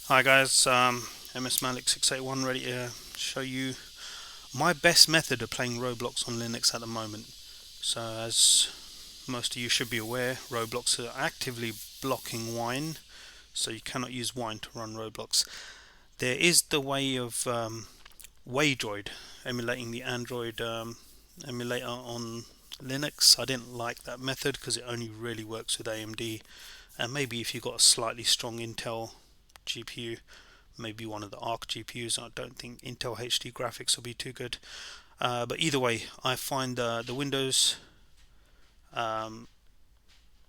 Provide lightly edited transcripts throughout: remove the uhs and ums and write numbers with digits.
Hi guys, MS Malik 681 ready to show you my best method of playing Roblox on Linux at the moment. So as most of you should be aware, Roblox are actively blocking Wine, so you cannot use Wine to run Roblox. There is the way of Waydroid emulating the Android emulator on Linux. I didn't like that method because it only really works with AMD, and maybe if you've got a slightly strong Intel GPU, maybe one of the Arc GPUs. I don't think Intel HD graphics will be too good. But either way, I find the Windows um,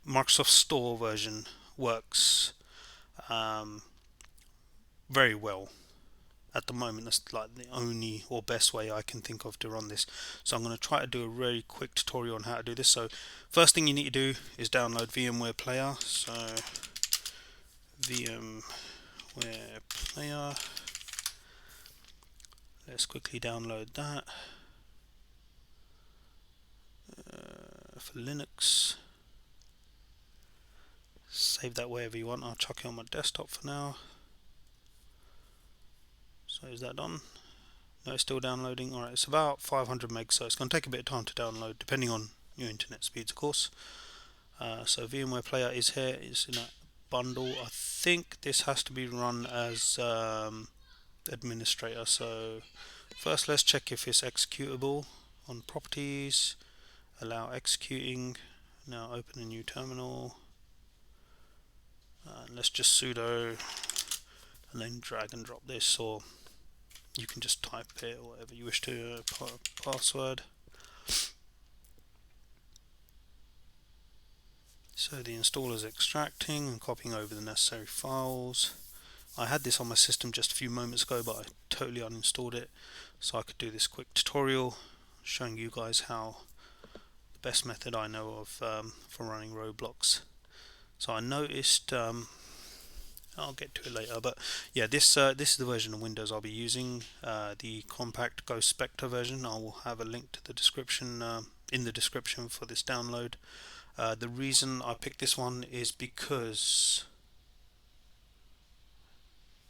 Microsoft Store version works um, very well at the moment. That's like the only or best way I can think of to run this. So I'm going to try to do a very quick tutorial on how to do this. So first thing you need to do is download VMware Player. So VMware Player. Let's quickly download that. For Linux, save that wherever you want. I'll chuck it on my desktop for now. So is that done? No, it's still downloading. Alright, it's about 500 megs, so it's going to take a bit of time to download depending on your internet speeds, of course. So VMware Player is here. It's in a bundle. I think this has to be run as administrator. So first let's check if it's executable. On properties, allow executing. Now open a new terminal. Let's just sudo and then drag and drop this, or you can just type it or whatever you wish to, password. So the installer is extracting and copying over the necessary files. I had this on my system just a few moments ago, but I totally uninstalled it, so I could do this quick tutorial showing you guys how the best method I know of for running Roblox. So I noticed I'll get to it later, but yeah, this is the version of Windows I'll be using, the compact Ghost Spectre version. I will have a link to the description in the description for this download. The reason I picked this one is because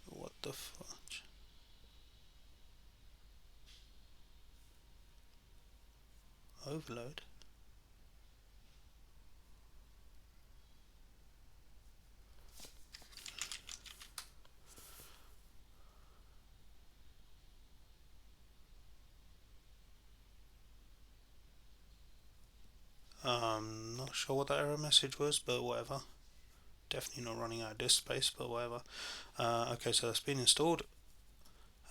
what the fudge? Overload. Not sure what that error message was, but whatever. Definitely not running out of disk space, but whatever. Okay, so that's been installed,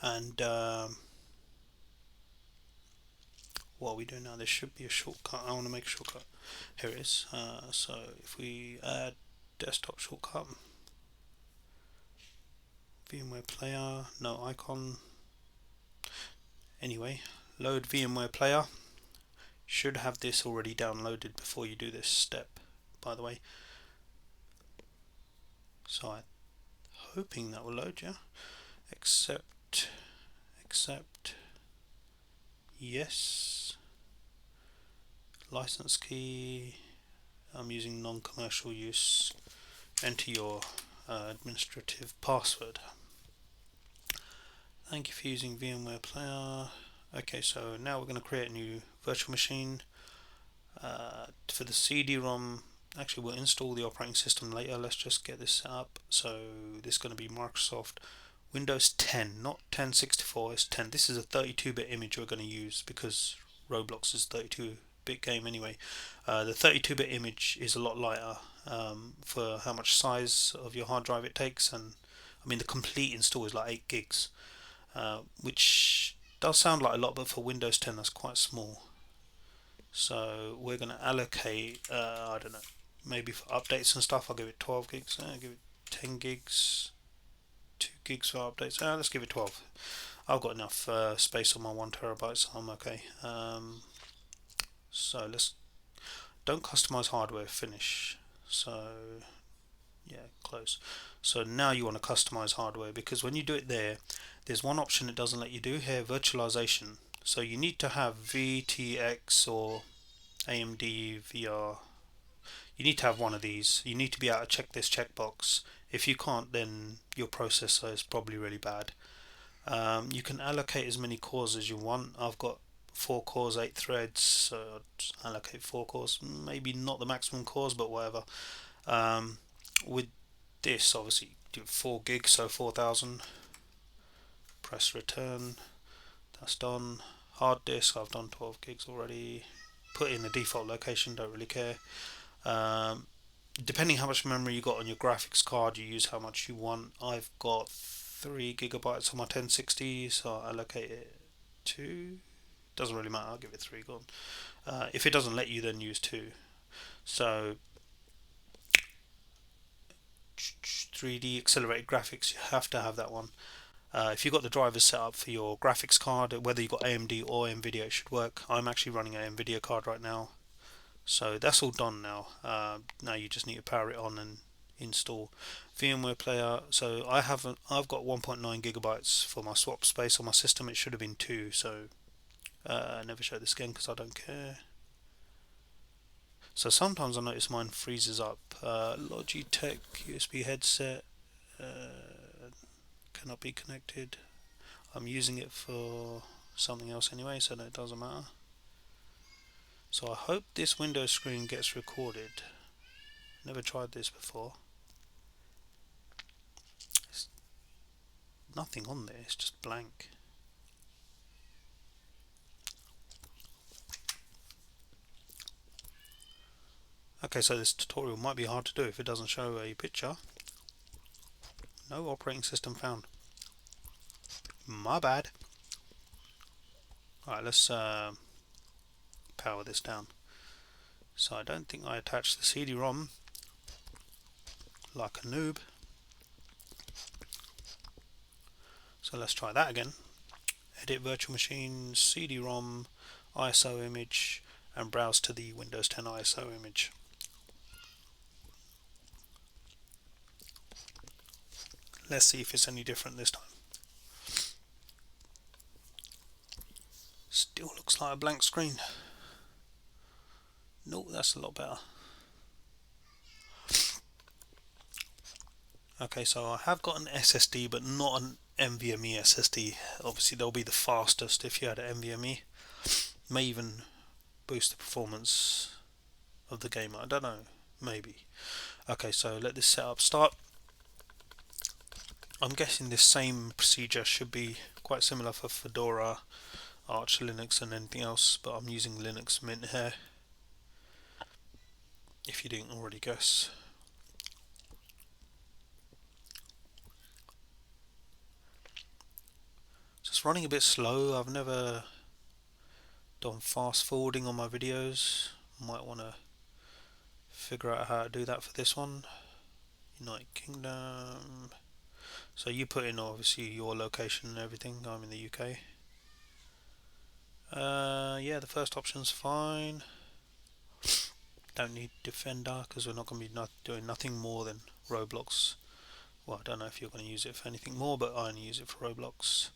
and what are we doing now? There should be a shortcut. I want to make a shortcut. Here it is. So if we add desktop shortcut, VMware Player, no icon. Anyway, load VMware Player. Should have this already downloaded before you do this step, by the way. So I'm hoping that will load, yeah. Accept, yes. License key. I'm using non-commercial use. Enter your administrative password. Thank you for using VMware Player. Okay, so now we're going to create a new virtual machine. For the CD-ROM, actually we'll install the operating system later. Let's just get this set up. So this is going to be Microsoft Windows 10, not 1064, it's 10. This is a 32-bit image we're going to use because Roblox is a 32-bit game anyway. The 32-bit image is a lot lighter for how much size of your hard drive it takes, and I mean the complete install is like 8 gigs, which does sound like a lot, but for Windows 10 that's quite small. So we're going to allocate, I don't know, maybe for updates and stuff I'll give it 12 gigs, I'll give it 10 gigs, 2 gigs for updates. Let's give it 12. I've got enough space on my 1 terabyte, so I'm okay. So let's don't customize hardware. Finish. So yeah, close. So now you want to customize hardware, because when you do it there's one option it doesn't let you do here: virtualization. So you need to have VTX or AMD VR. You need to have one of these. You need to be able to check this checkbox If you can't, then your processor is probably really bad. You can allocate as many cores as you want. I've got 4 cores, 8 threads, so I'll just allocate 4 cores. Maybe not the maximum cores, but whatever. With this, obviously, do 4 gigs, so 4,000. Press return. That's done. Hard disk, I've done 12 gigs already. Put in the default location, don't really care. Um, Depending how much memory you got on your graphics card, you use how much you want. I've got 3 gigabytes on my 1060, so I allocate it 2. Doesn't really matter, I'll give it 3 gone. If it doesn't let you, then use 2. So 3D accelerated graphics, you have to have that one. If you've got the drivers set up for your graphics card, whether you've got AMD or NVIDIA, it should work. I'm actually running an NVIDIA card right now. So that's all done now. Now you just need to power it on and install VMware Player. So I've got 1.9 gigabytes for my swap space on my system. It should have been 2. So I never show this again because I don't care. So sometimes I notice mine freezes up. Logitech USB headset cannot be connected. I'm using it for something else anyway, so that doesn't matter. So I hope this window screen gets recorded. Never tried this before. There's nothing on there, it's just blank. Okay, so this tutorial might be hard to do if it doesn't show a picture. No operating system found. My bad. Alright, let's power this down. So I don't think I attached the CD-ROM like a noob. So let's try that again. Edit virtual machine, CD-ROM, ISO image, and browse to the Windows 10 ISO image. Let's see if it's any different this time. Still looks like a blank screen. No, that's a lot better. Okay, so I have got an SSD, but not an NVMe SSD. Obviously, they'll be the fastest if you had an NVMe. May even boost the performance of the game. I don't know. Maybe. Okay, so let this setup start. I'm guessing this same procedure should be quite similar for Fedora, Arch Linux, and anything else, but I'm using Linux Mint here, if you didn't already guess. Just running a bit slow. I've never done fast forwarding on my videos. Might want to figure out how to do that for this one. United Kingdom. So you put in obviously your location and everything. I'm in the UK. Yeah, the first option's fine. Don't need Defender because we're not going to be doing nothing more than Roblox. Well, I don't know if you're going to use it for anything more, but I only use it for Roblox.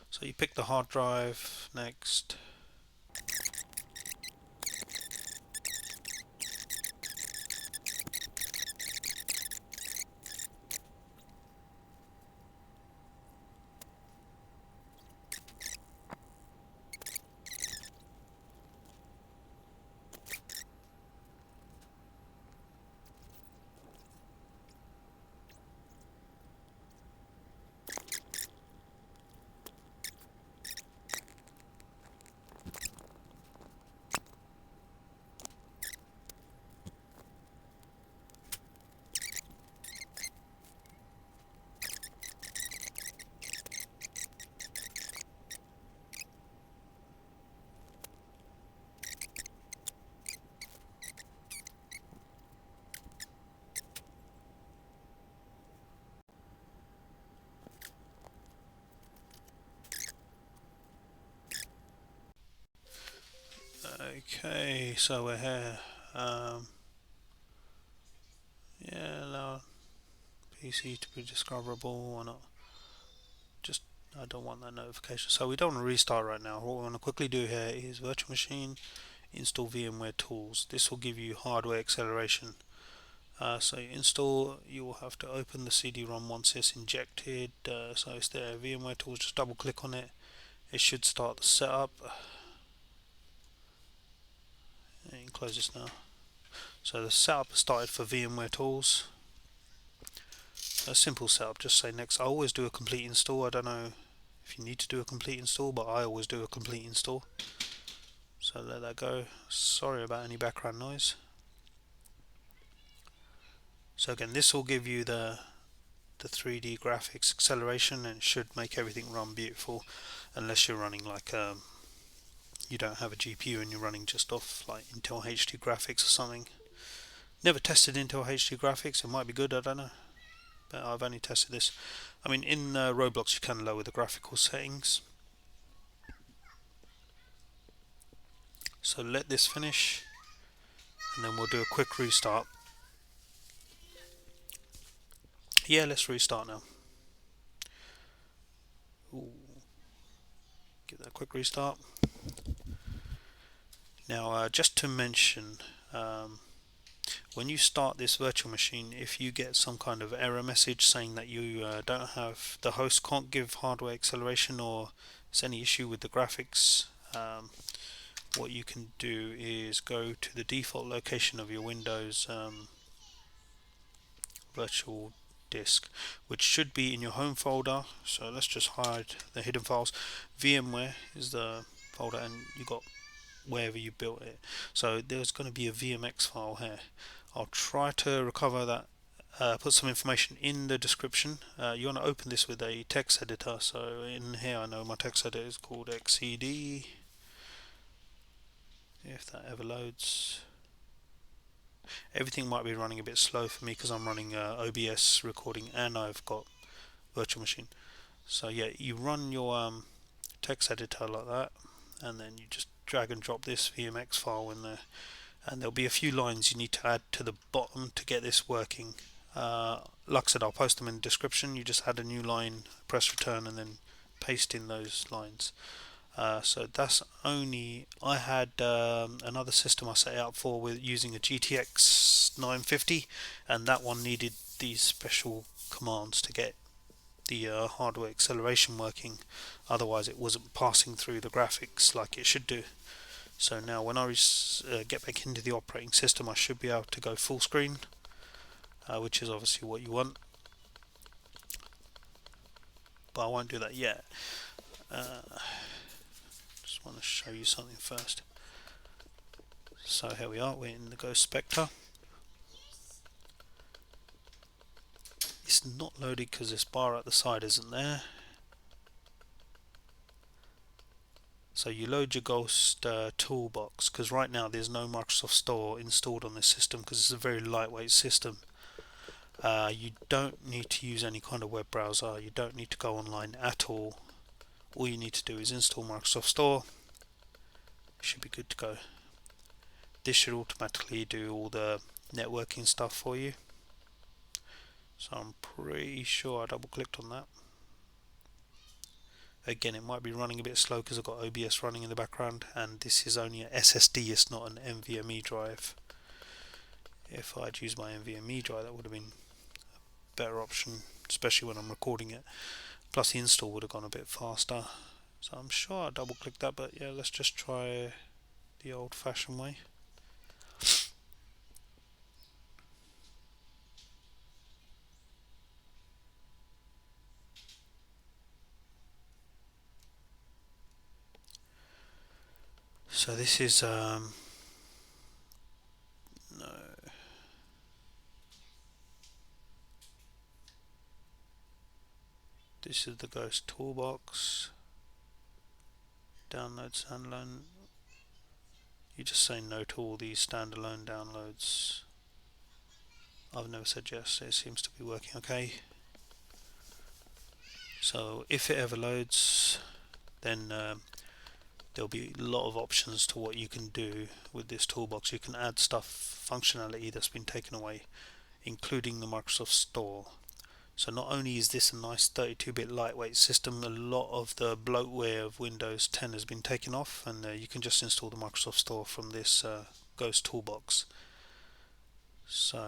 So you pick the hard drive. Next. Okay, so we're here. Yeah, allow PC to be discoverable or not. Just I don't want that notification. So we don't want to restart right now. What we want to quickly do here is virtual machine, install VMware tools. This will give you hardware acceleration. So you install, you will have to open the CD-ROM once it's injected. So it's there, VMware tools, just double click on it. It should start the setup. You can close this now. So the setup started for VMware tools. A simple setup, just say next. I always do a complete install. I don't know if you need to do a complete install, but I always do a complete install. So let that go. Sorry about any background noise. So again, this will give you the 3D graphics acceleration, and it should make everything run beautiful, unless you're running like you don't have a GPU and you're running just off like Intel HD graphics or something. Never tested Intel HD graphics. It might be good, I don't know, but I've only tested this. I mean, in Roblox you can lower the graphical settings. So let this finish, and then we'll do a quick restart. Yeah, let's restart now. Ooh. Give that a quick restart. Now, just to mention, when you start this virtual machine, if you get some kind of error message saying that you don't have, the host can't give hardware acceleration, or there's any issue with the graphics, what you can do is go to the default location of your Windows virtual disk, which should be in your home folder. So let's just hide the hidden files. VMware is the folder, and you got wherever you built it. So there's going to be a VMX file here. I'll try to recover that, put some information in the description. You want to open this with a text editor. So in here, I know my text editor is called XCD. If that ever loads. Everything might be running a bit slow for me because I'm running OBS recording and I've got virtual machine. So yeah, you run your text editor like that, and then you just drag and drop this VMX file in there, and there'll be a few lines you need to add to the bottom to get this working. Like I said, I'll post them in the description. You just add a new line, press return, and then paste in those lines. So that's only, I had another system I set it up for with using a GTX 950, and that one needed these special commands to get the hardware acceleration working. Otherwise it wasn't passing through the graphics like it should do. So now when I get back into the operating system, I should be able to go full screen, which is obviously what you want, but I won't do that yet. Just want to show you something first. So here we are, we're in the Ghost Spectre. It's not loaded because this bar at the side isn't there. So you load your Ghost toolbox, because right now there's no Microsoft Store installed on this system because it's a very lightweight system. You don't need to use any kind of web browser, you don't need to go online at all. All you need to do is install Microsoft Store. It should be good to go. This should automatically do all the networking stuff for you. So I'm pretty sure I double clicked on that. Again, it might be running a bit slow because I've got OBS running in the background, and this is only an SSD, it's not an NVMe drive. If I'd used my NVMe drive, that would have been a better option, especially when I'm recording it. Plus the install would have gone a bit faster. So I'm sure I double clicked that, but yeah, let's just try the old fashioned way. So this is no, this is the Ghost Toolbox. Download standalone. You just say no to all these standalone downloads. I've never said yes, it seems to be working okay. So if it ever loads, then there'll be a lot of options to what you can do with this toolbox. You can add stuff, functionality that's been taken away, including the Microsoft Store. So not only is this a nice 32-bit lightweight system, a lot of the bloatware of Windows 10 has been taken off, and you can just install the Microsoft Store from this Ghost Toolbox. So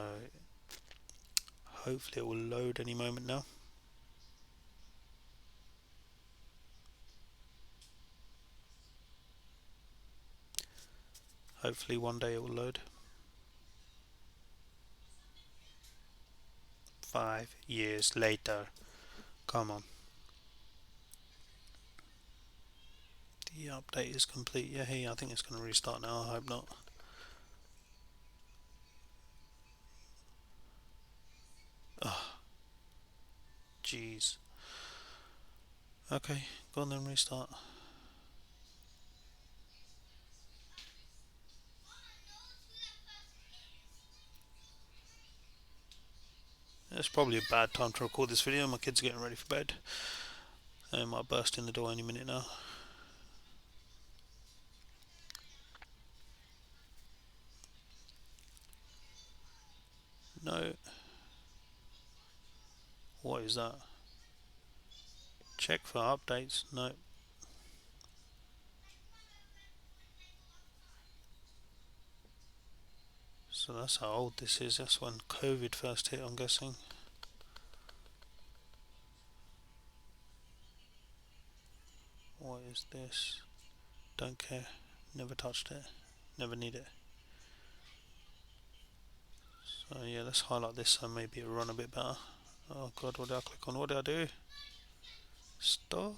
Hopefully it will load any moment now. Hopefully one day it will load. 5 years later. Come on. The update is complete. Yeah, hey, I think it's going to restart now. I hope not. Oh, jeez. Okay, go on then, restart. It's probably a bad time to record this video. My kids are getting ready for bed. They might burst in the door any minute now. No. What is that? Check for updates. No. So that's how old this is. That's when COVID first hit, I'm guessing. What is this? Don't care. Never touched it. Never need it. So yeah, let's highlight this so maybe it'll run a bit better. Oh god, what did I click on? What did I do? Stop.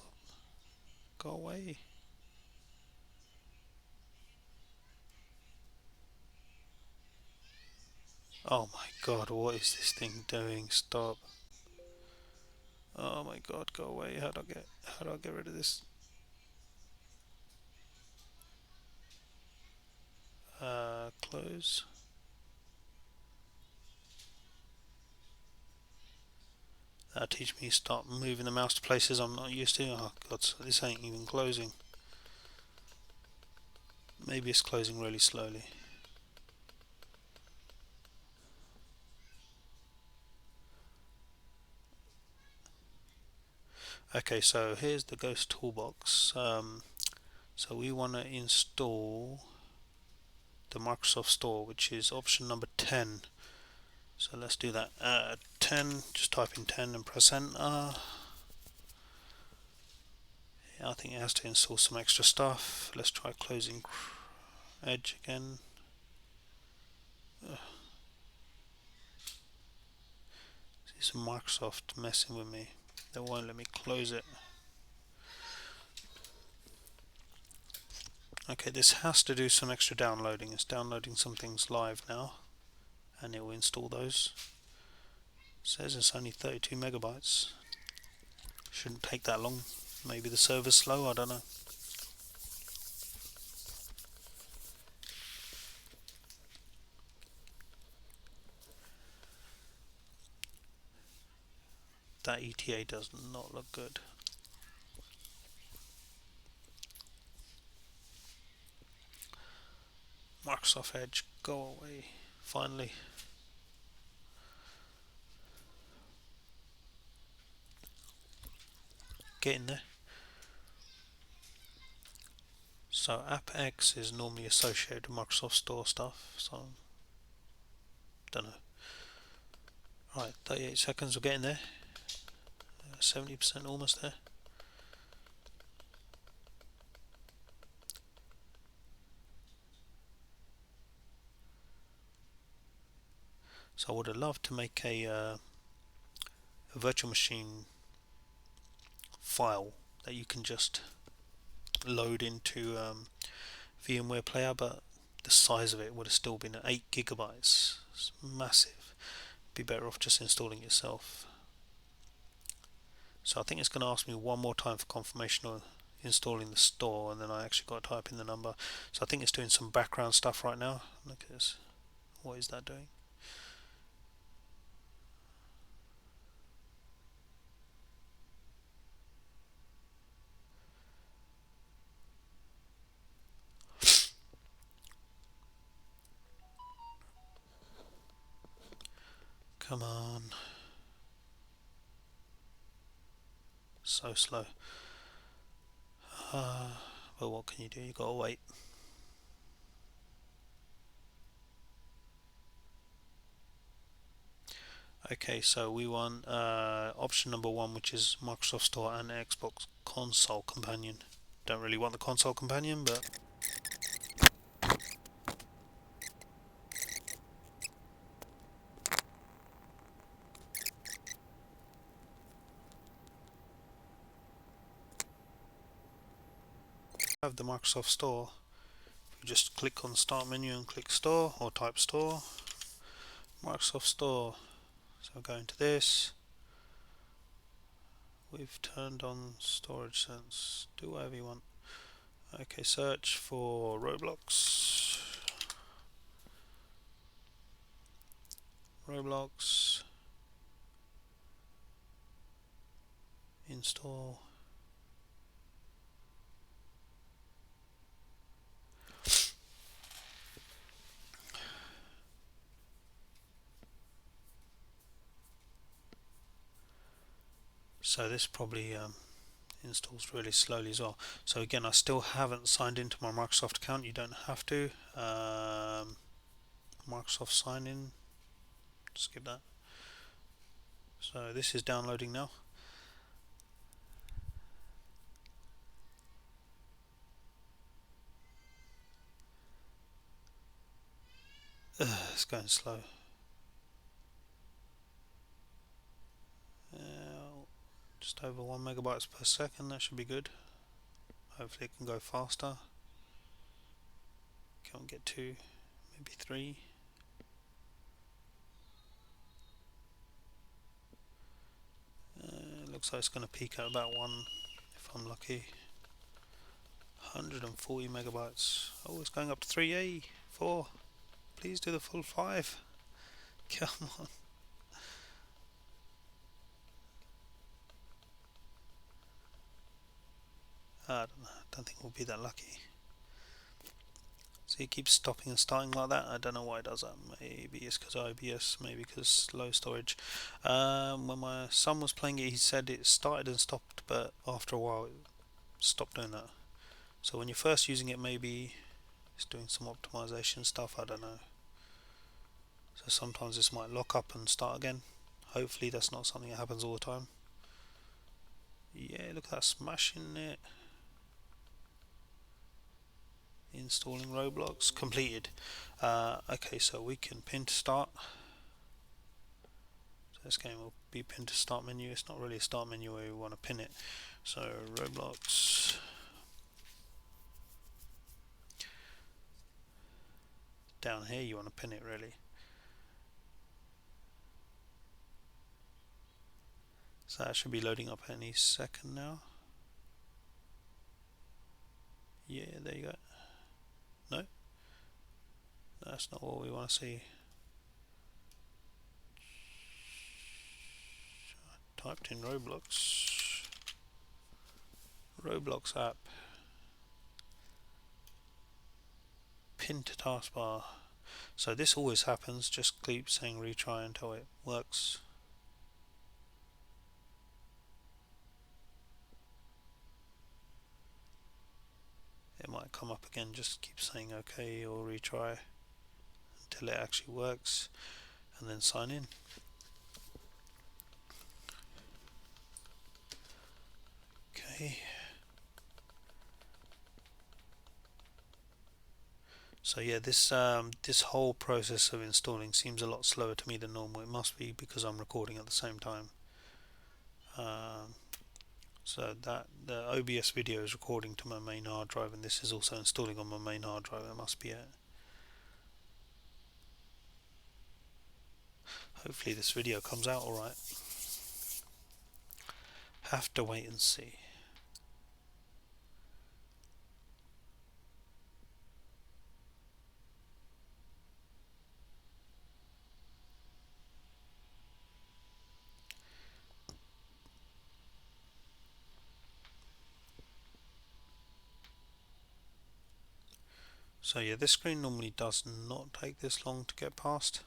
Go away. Oh my god, what is this thing doing? Stop. Oh my god, go away. How do I get rid of this? Close. That'll teach me to start moving the mouse to places I'm not used to. Oh god, so this ain't even closing. Maybe it's closing really slowly. Okay, so here's the Ghost Toolbox. So we want to install the Microsoft Store, which is option number 10. So let's do that. 10, just type in 10 and press enter. Yeah, I think it has to install some extra stuff. Let's try closing Edge again. See some Microsoft messing with me. They won't let me close it. Okay, this has to do some extra downloading. It's downloading some things live now, and it will install those. It says it's only 32 megabytes. Shouldn't take that long. Maybe the server's slow, I don't know. That ETA does not look good. Microsoft Edge, go away. Finally. Get in there. So AppX is normally associated with Microsoft Store stuff, so don't know. Right, 38 seconds, we're getting there. 70% almost there. So I would have loved to make a virtual machine file that you can just load into VMware Player, but the size of it would have still been 8 gigabytes. It's massive. Be better off just installing it yourself. So I think it's going to ask me one more time for confirmation of installing the store, and then I actually got to type in the number. So I think it's doing some background stuff right now. Look at this. What is that doing? Come on. So slow. But what can you do? You gotta wait. Okay, so we want option number one, which is Microsoft Store and Xbox Console Companion. Don't really want the Console Companion, but have the Microsoft Store. You just click on the Start menu and click Store, or type Store. Microsoft Store. So go into this. We've turned on storage sense. Do whatever you want. Okay, search for Roblox. Roblox. Install. So this probably installs really slowly as well. So again, I still haven't signed into my Microsoft account. You don't have to. Microsoft sign in. Skip that. So this is downloading now. It's going slow. Just over 1 megabytes per second. That should be good. Hopefully it can go faster. Can't get 2, maybe 3. Looks like it's going to peak at about 1 if I'm lucky. 140 megabytes. Oh, it's going up to 3. 4. Please do the full 5. Come on. I don't know. I don't think we'll be that lucky. So it keeps stopping and starting like that. I don't know why it does that. Maybe it's because OBS, maybe because low storage. When my son was playing it, he said it started and stopped, but after a while it stopped doing that. So when you're first using it, maybe it's doing some optimization stuff, I don't know. So sometimes this might lock up and start again. Hopefully that's not something that happens all the time. Yeah, look at that, smashing it. Installing Roblox completed. Okay, so we can pin to start. So this game will be pinned to start menu. It's not really a start menu where we want to pin it. So Roblox. Down here you want to pin it really. So that should be loading up any second now. Yeah, there you go. No, that's not what we want to see. Typed in Roblox. Roblox app. Pin to taskbar. So this always happens, just keep saying retry until it works. It might come up again, just keep saying OK or retry until it actually works, and then sign in. Okay. So yeah, this whole process of installing seems a lot slower to me than normal. It must be because I'm recording at the same time. So that the OBS video is recording to my main hard drive, and this is also installing on my main hard drive. That must be it. Hopefully this video comes out alright. Have to wait and see. So yeah, this screen normally does not take this long to get past.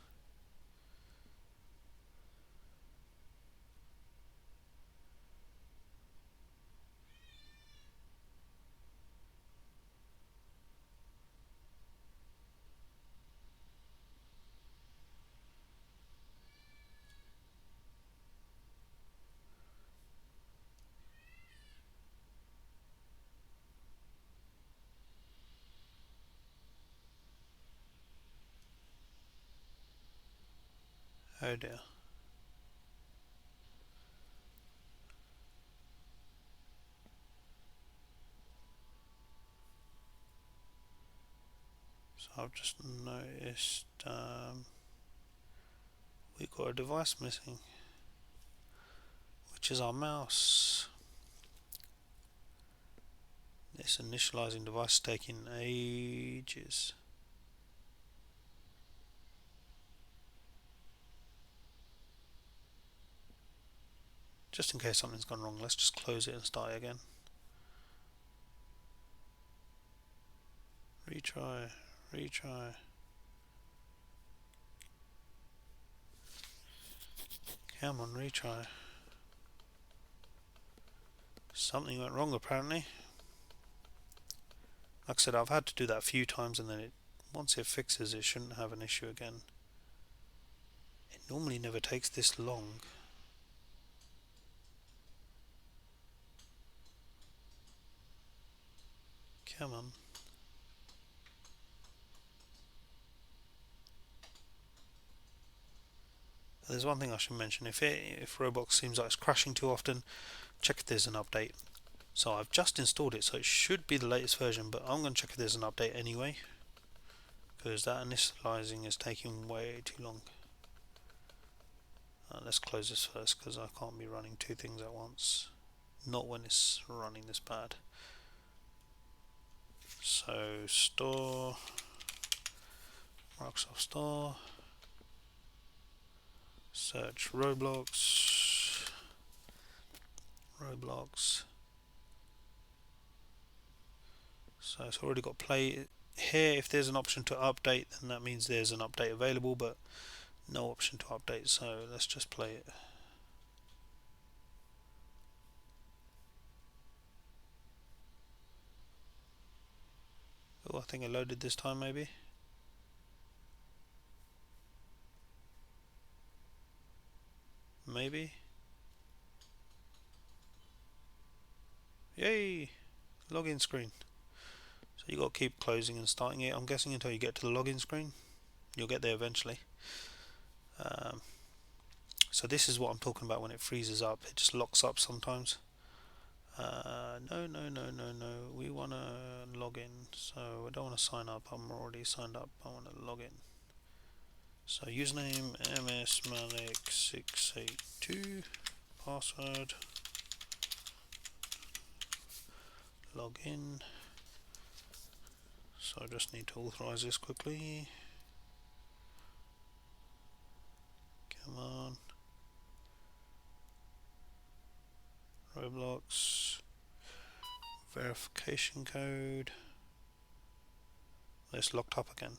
Oh dear. So I've just noticed we got a device missing, which is our mouse. This initializing device is taking ages. Just in case something's gone wrong, let's just close it and start again. Retry, retry. Come on, retry. Something went wrong apparently. Like I said, I've had to do that a few times, and then once it fixes, it shouldn't have an issue again. It normally never takes this long. Come on. There's one thing I should mention. If Roblox seems like it's crashing too often, check if there's an update. So I've just installed it, so it should be the latest version, but I'm going to check if there's an update anyway, because that initializing is taking way too long. Let's close this first, because I can't be running two things at once. Not when it's running this bad. So store, Microsoft Store, search Roblox. So it's already got play here. If there's an option to update, then that means there's an update available, but no option to update, so let's just play it. Oh, I think it loaded this time maybe. Maybe. Yay! Login screen. So you got to keep closing and starting it, I'm guessing, until you get to the login screen. You'll get there eventually. So this is what I'm talking about when it freezes up. It just locks up sometimes. No. We want to log in. So I don't want to sign up. I'm already signed up. I want to log in. So username msmalik682. Password. Log in. So I just need to authorize this quickly. Come on. Roblox. Verification code. It's locked up again.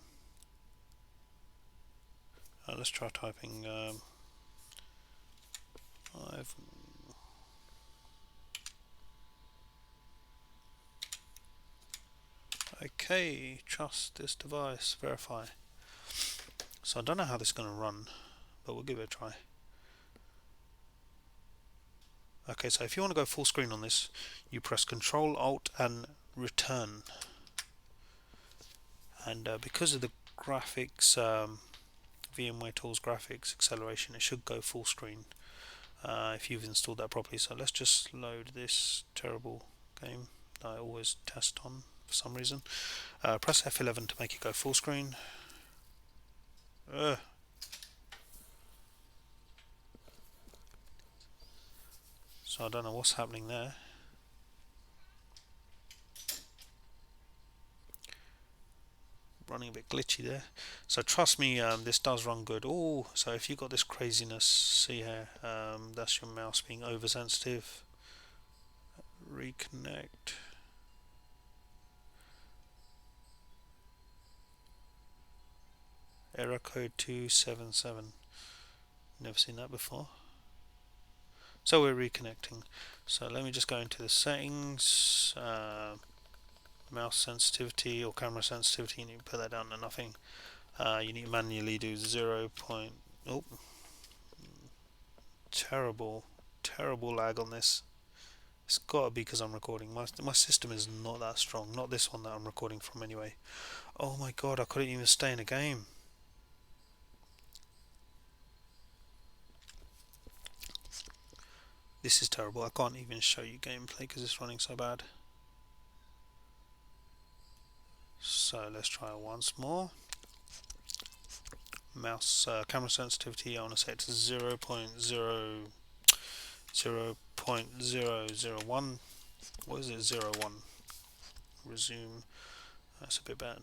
Let's try typing okay, trust this device, verify. So I don't know how this is going to run, but we'll give it a try. Okay, so if you want to go full screen on this, you press Control Alt and Return. And because of the graphics, VMware Tools graphics acceleration, it should go full screen if you've installed that properly. So let's just load this terrible game that I always test on for some reason. Press F11 to make it go full screen. So I don't know what's happening there. Running a bit glitchy there. So trust me, this does run good. Oh, so if you got this craziness, see here, that's your mouse being oversensitive. Reconnect. Error code 277. Never seen that before. So we're reconnecting. So let me just go into the settings, mouse sensitivity or camera sensitivity. You need to put that down to nothing. You need to manually do 0. Oh, terrible lag on this. It's gotta be because I'm recording. My system is not that strong. Not this one that I'm recording from anyway. Oh my god, I couldn't even stay in a game. This is terrible. I can't even show you gameplay because it's running so bad. So let's try it once more. Mouse camera sensitivity, I want to set it to 0.001. What is it? 01. Resume. That's a bit bad.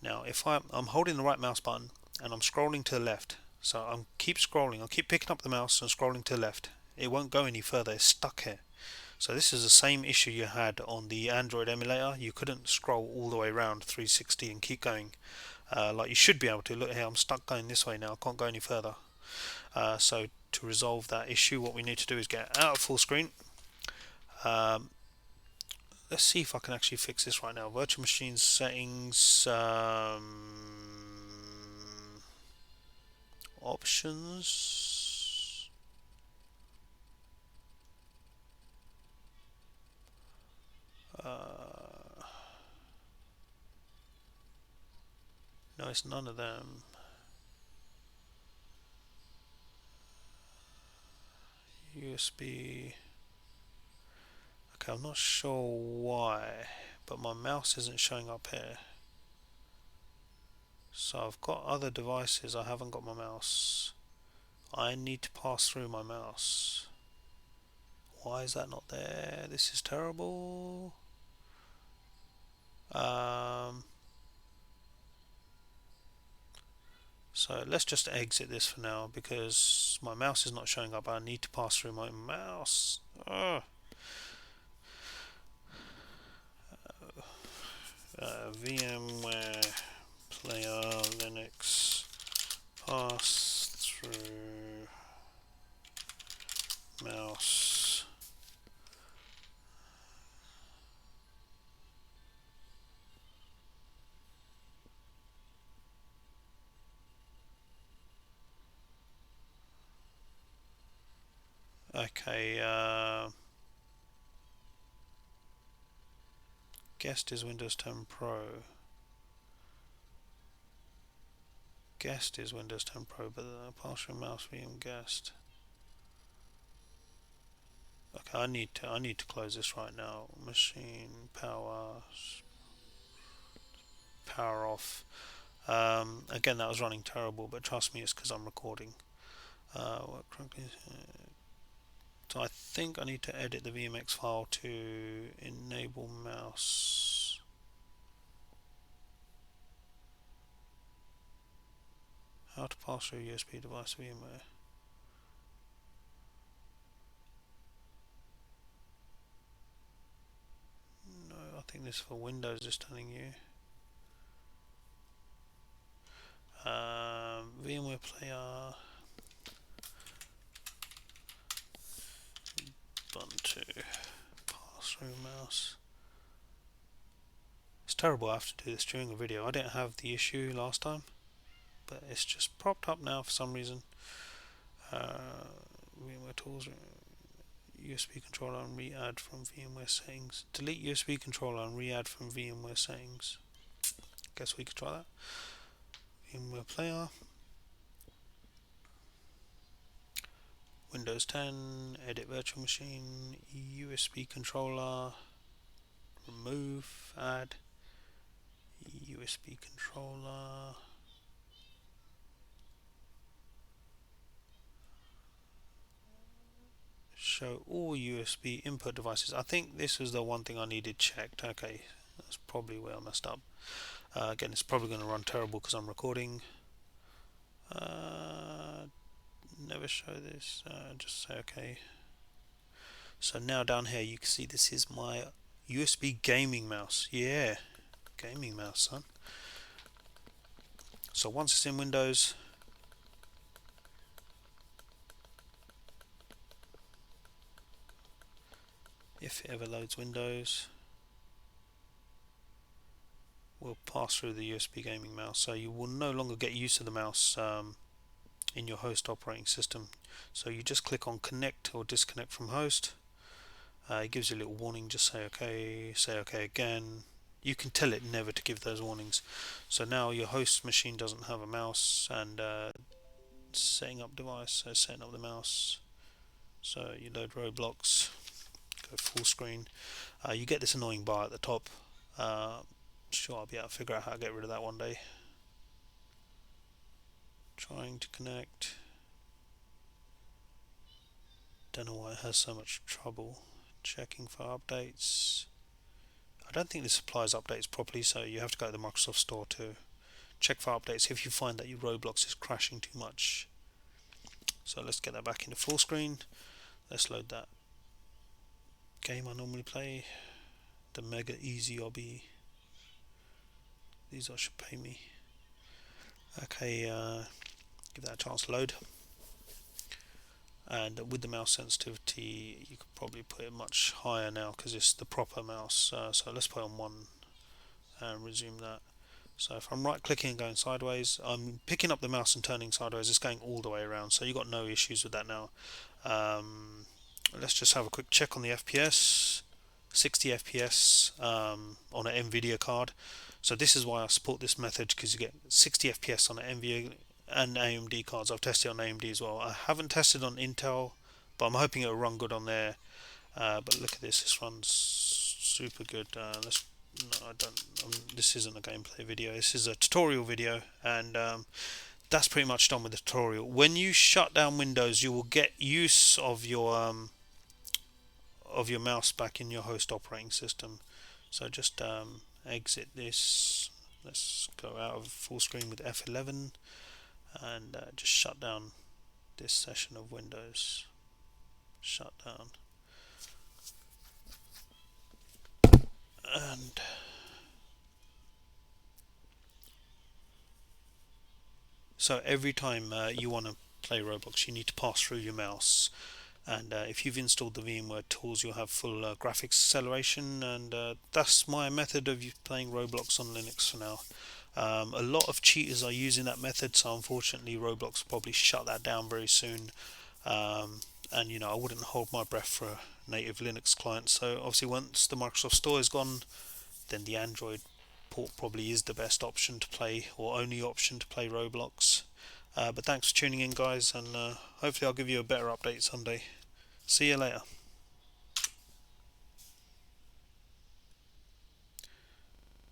Now, if I'm holding the right mouse button and I'm scrolling to the left, so I'm keep scrolling. I'll keep picking up the mouse and scrolling to the left. It won't go any further. It's stuck here. So this is the same issue you had on the Android emulator. You couldn't scroll all the way around 360 and keep going like you should be able to. Look here, I'm stuck going this way now. I can't go any further. So to resolve that issue, what we need to do is get out of full screen. Let's see if I can actually fix this right now. Virtual machine settings, options. No, it's none of them. USB. Okay, I'm not sure why, but my mouse isn't showing up here. So I've got other devices, I haven't got my mouse. I need to pass through my mouse. Why is that not there? This is terrible. So let's just exit this for now because my mouse is not showing up. I need to pass through my mouse. VMware Player Linux pass through mouse. Okay, guest is Windows 10 Pro. Guest is Windows 10 Pro, but the partial mouse VM guest. Okay, I need to close this right now. Machine power off. Again, that was running terrible, but trust me, it's because I'm recording. So I think I need to edit the VMX file to enable mouse. How to pass through USB device VMware. No, I think this is for Windows, is telling you. VMware Player. Ubuntu. Pass through mouse. It's terrible I have to do this during a video. I didn't have the issue last time, but it's just propped up now for some reason. VMware tools, USB controller and re-add from VMware settings. Delete USB controller and re-add from VMware settings. Guess we could try that. VMware Player. Windows 10, edit virtual machine, USB controller, remove, add, USB controller. Show all USB input devices. I think this was the one thing I needed checked. Okay, that's probably where I messed up. Again, it's probably going to run terrible because I'm recording. Never show this. Just say okay. So now down here you can see this is my USB gaming mouse. Yeah, gaming mouse, son. So once it's in Windows, if it ever loads Windows, we'll pass through the USB gaming mouse. So you will no longer get used to the mouse in your host operating system. So you just click on connect or disconnect from host. It gives you a little warning, just say okay again. You can tell it never to give those warnings. So now your host machine doesn't have a mouse, and setting up device, so setting up the mouse. So you load Roblox, go full screen. You get this annoying bar at the top. Sure, I'll be able to figure out how to get rid of that one day. Trying to connect. Don't know why it has so much trouble. Checking for updates. I don't think this applies updates properly, so you have to go to the Microsoft Store to check for updates if you find that your Roblox is crashing too much. So let's get that back into full screen. Let's load that game I normally play, the Mega Easy Obby. These should pay me. Okay, give that a chance to load. And with the mouse sensitivity, you could probably put it much higher now because it's the proper mouse. So let's put it on 1 and resume that. So if I'm right clicking and going sideways, I'm picking up the mouse and turning sideways, it's going all the way around, so you've got no issues with that now. Let's just have a quick check on the FPS. 60 FPS on an NVIDIA card. So this is why I support this method, because you get 60 FPS on an NVIDIA and AMD cards. I've tested on AMD as well. I haven't tested on Intel, but I'm hoping it'll run good on there. But look at this. This runs super good. Let's. No, I don't. This isn't a gameplay video. This is a tutorial video, and that's pretty much done with the tutorial. When you shut down Windows, you will get use of your mouse back in your host operating system. So just exit this. Let's go out of full screen with F11 and just shut down this session of Windows. Shut down. And so every time you want to play Roblox, you need to pass through your mouse. And if you've installed the VMware tools, you'll have full graphics acceleration, and that's my method of playing Roblox on Linux for now. A lot of cheaters are using that method, so unfortunately Roblox will probably shut that down very soon. And you know, I wouldn't hold my breath for a native Linux client. So obviously once the Microsoft Store is gone, then the Android port probably is the best option to play, or only option to play Roblox. But thanks for tuning in, guys, and hopefully I'll give you a better update someday. See you later.